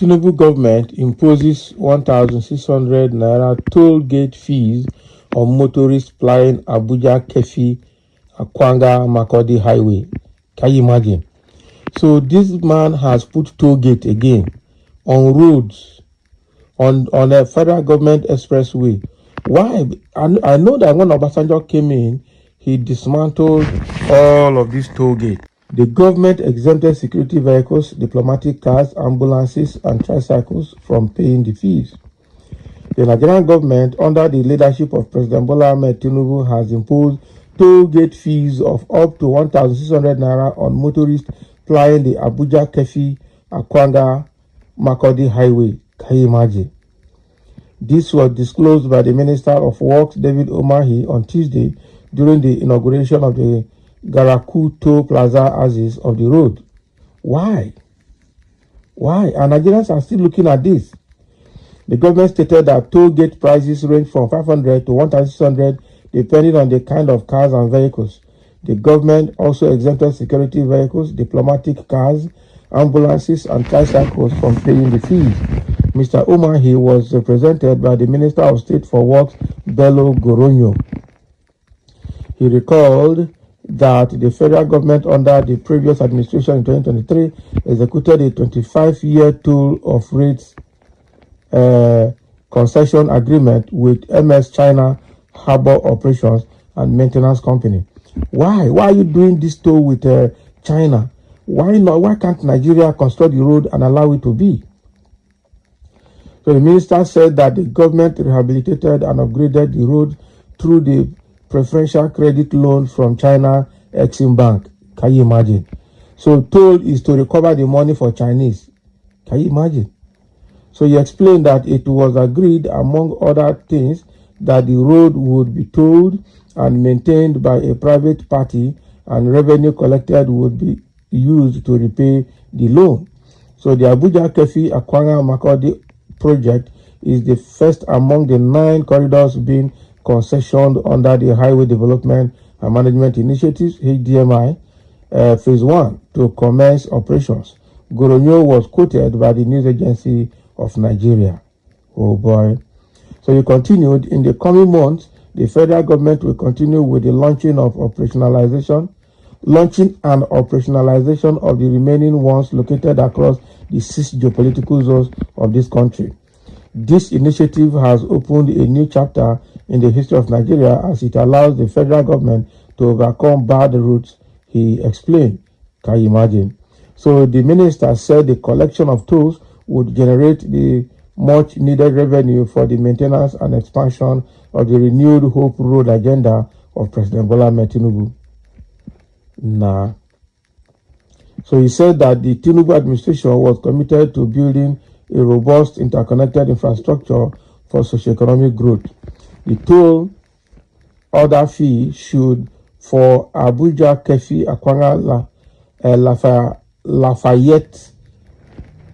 Tinubu government imposes 1,600 naira toll gate fees on motorists plying Abuja Kefi Akwanga Makodi Highway. Can you imagine? So this man has put toll gate again on roads, on a federal government expressway. Why? I know that when Obasanjo came in, he dismantled all of these toll gates. The government exempted security vehicles, diplomatic cars, ambulances, and tricycles from paying the fees. The Nigerian government, under the leadership of President Bola Ahmed Tinubu, has imposed toll gate fees of up to 1,600 naira on motorists plying the Abuja Kefi Akwanga Makodi Highway. Can you imagine? This was disclosed by the Minister of Works, David Umahi, on Tuesday during the inauguration of the Garaku Toll Plaza axis of the road. Why? Why? And Nigerians are still looking at this. The government stated that toll gate prices range from 500 to 1,600 depending on the kind of cars and vehicles. The government also exempted security vehicles, diplomatic cars, ambulances, and tricycles from paying the fees. Mr. Umahi was represented by the Minister of State for Works, Bello Goronyo. He recalled that the federal government under the previous administration in 2023 executed a 25-year toll of rates concession agreement with MS China Harbor Operations and Maintenance Company. Why? Why are you doing this toll with China? Why not? Why can't Nigeria construct the road and allow it to be? So the minister said that the government rehabilitated and upgraded the road through the preferential credit loan from China Exim Bank. Can you imagine? So toll is to recover the money for Chinese. Can you imagine? So he explained that it was agreed, among other things, that the road would be tolled and maintained by a private party and revenue collected would be used to repay the loan. So the Abuja Kefi Akwanga Makodi project is the first among the 9 corridors being concessioned under the Highway Development and Management Initiatives, HDMI, Phase 1 to commence operations. Goronyo was quoted by the news agency of Nigeria. Oh boy. So he continued, in the coming months, the federal government will continue with the launching and operationalization of the remaining ones located across the 6 geopolitical zones of this country. This initiative has opened a new chapter in the history of Nigeria as it allows the federal government to overcome bad routes, he explained. Can you imagine? So the minister said the collection of tolls would generate the much needed revenue for the maintenance and expansion of the renewed Hope Road agenda of President Bola Ahmed Tinubu. So he said that the Tinubu administration was committed to building a robust interconnected infrastructure for socioeconomic growth. The toll order fee should for Abuja Kefi Akwanga Lafayette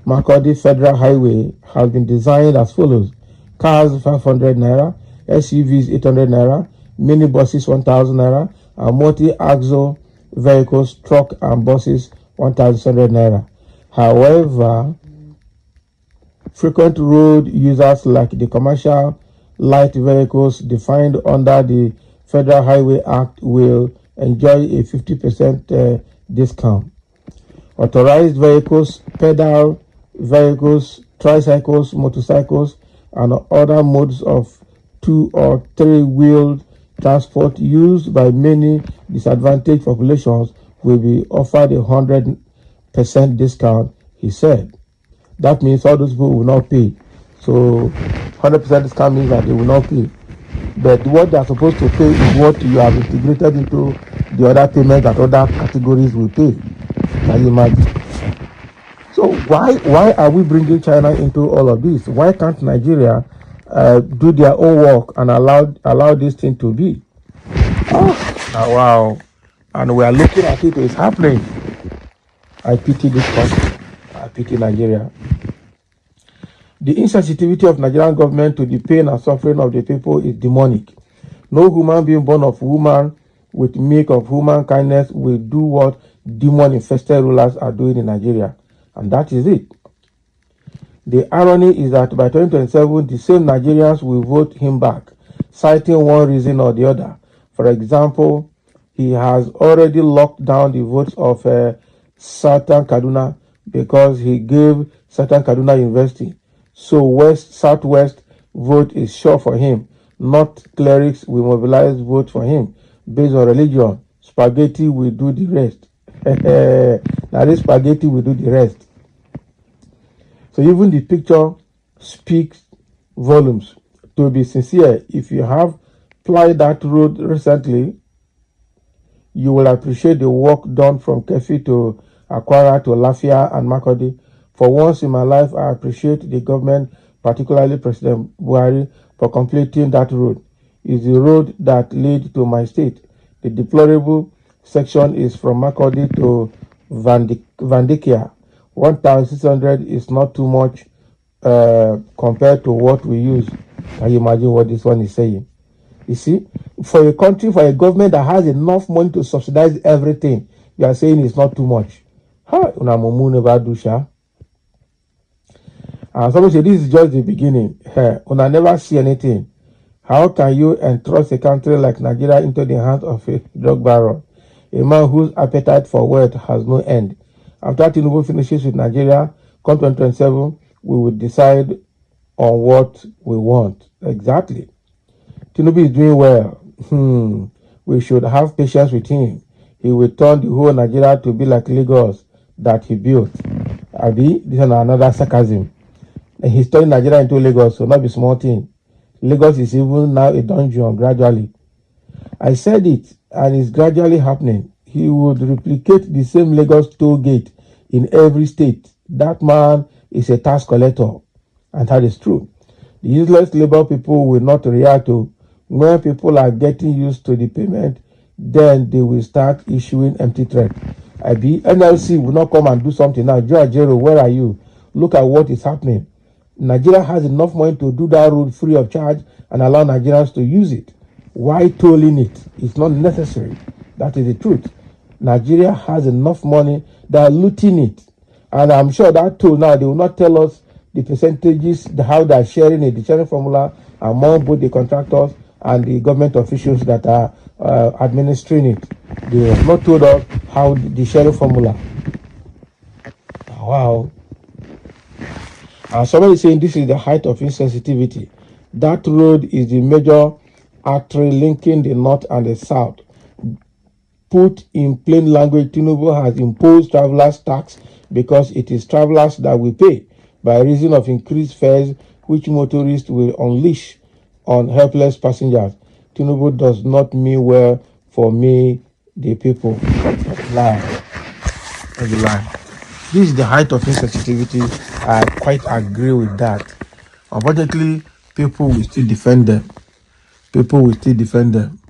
Makodi Federal Highway has been designed as follows: cars 500 naira, SUVs 800 naira, minibuses 1,000 naira, and multi-axle vehicles, truck and buses 1,600 naira. However, frequent road users like the commercial light vehicles defined under the Federal Highway Act will enjoy a 50% discount. Authorized vehicles, pedal vehicles, tricycles, motorcycles, and other modes of 2- or 3-wheeled transport used by many disadvantaged populations will be offered a 100% discount, he said. That means all those people will not pay. So 100% discount means that they will not pay. But what they are supposed to pay is what you have integrated into the other payments that other categories will pay. Can you imagine? So why are we bringing China into all of this? Why can't Nigeria do their own work and allow this thing to be? Wow. And we are looking at it, it's happening. I pity this country. I pity Nigeria. The insensitivity of Nigerian government to the pain and suffering of the people is demonic. No human being born of woman with milk of human kindness will do what demon-infested rulers are doing in Nigeria. And that is it. The irony is that by 2027, the same Nigerians will vote him back, citing one reason or the other. For example, he has already locked down the votes of Southern Kaduna because he gave Southern Kaduna University. So Southwest vote is sure for him. Not clerics will mobilize vote for him based on religion. Spaghetti will do the rest. Now this spaghetti will do the rest. So even the picture speaks volumes. To be sincere, if you have plied that road recently, you will appreciate the work done from Kefi to Akwara to Lafia and Makodi. For once in my life, I appreciate the government, particularly President Buhari, for completing that road. It's the road that led to my state. The deplorable section is from Makodi to Vandikia. 1,600 is not too much compared to what we use. Can you imagine what this one is saying? You see, for a country, for a government that has enough money to subsidize everything, you are saying it's not too much. And somebody say this is just the beginning. Una never see anything. How can you entrust a country like Nigeria into the hands of a drug baron, a man whose appetite for wealth has no end? After Tinubu finishes with Nigeria, come 2027, we will decide on what we want. Exactly. Tinubu is doing well. We should have patience with him. He will turn the whole Nigeria to be like Lagos that he built. Abi, this is another sarcasm. And he's turning Nigeria into Lagos, so not be small thing. Lagos is even now a dungeon gradually. I said it, and it's gradually happening. He would replicate the same Lagos toll gate in every state. That man is a tax collector, and that is true. The useless labor people will not react to. When people are getting used to the payment, then they will start issuing empty threat. NLC will not come and do something now. Joe Ajero, where are you? Look at what is happening. Nigeria has enough money to do that road free of charge and allow Nigerians to use it. Why tolling it? It's not necessary. That is the truth. Nigeria has enough money. They are looting it. And I'm sure that toll now, they will not tell us the percentages, how they are sharing it, the sharing formula among both the contractors and the government officials that are administering it. They have not told us how the sharing formula. Wow. Somebody is saying this is the height of insensitivity. That road is the major artery linking the north and the south. Put in plain language, Tinubu has imposed travelers' tax because it is travelers that will pay by reason of increased fares which motorists will unleash on helpless passengers. Tinubu does not mean well for me, the people. Lie. Every lie. This is the height of insensitivity. I quite agree with that. Unfortunately, people will still defend them. People will still defend them.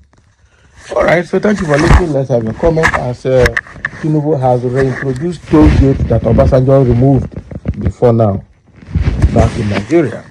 All right, so thank you for listening. Let's have a comment as Tinubu has reintroduced toll gates that Obasanjo removed before now back in Nigeria.